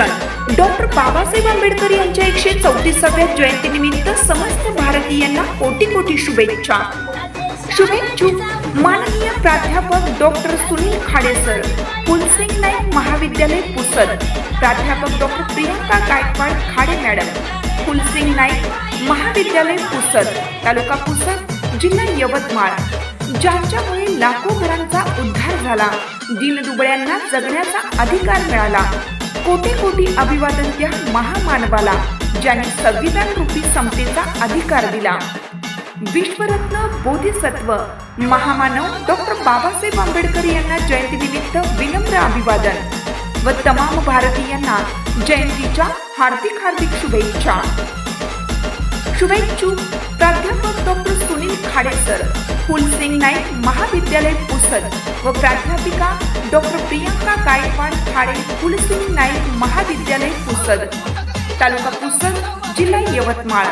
अभिवादन। डॉक्टर बाबासाहेब आंबेडकर यांच्या 134व्या जयंतीनिमित्त समस्त भारतीयांना कोटी कोटी शुभेच्छा। शुभेच्छुक माननीय प्राध्यापक डॉक्टर सुनील खाडे सर, फुलसिंग नाईक महाविद्यालय पुसद, प्राध्यापक डॉक्टर प्रियंका गायकवाड खाडे मॅडम, फुलसिंग नाईक महाविद्यालय पुसद, तालुका पुसद, जिल्हा यवतमाळ, ज्यांच्यामुळे लाखो घरांचा उद्धार झाला, दीनदुबळ्यांना जगण्याचा अधिकार मिळाला। कोटी कोटी अभिवादन त्या महामानवाला ज्यांनी संविधान रूपी समतेचा अधिकार दिला। विश्वरत्न बोधिसत्व महामानव डॉक्टर बाबासाहेब आंबेडकर यांना जयंतीनिमित्त विनम्र अभिवादन व तमाम भारतीयांना जयंतीच्या हार्दिक हार्दिक शुभेच्छा। शुभेच्छुक प्राध्यापक डॉक्टर सुनील खाडे सर, फुलसिंग नाईक महाविद्यालय पुसद व प्राध्यापिका डॉक्टर प्रियंका गायकवाड खाडे, फुलसिंग नाईक महाविद्यालय पुसद, तालुका पुसद, जिल्हा यवतमाळ।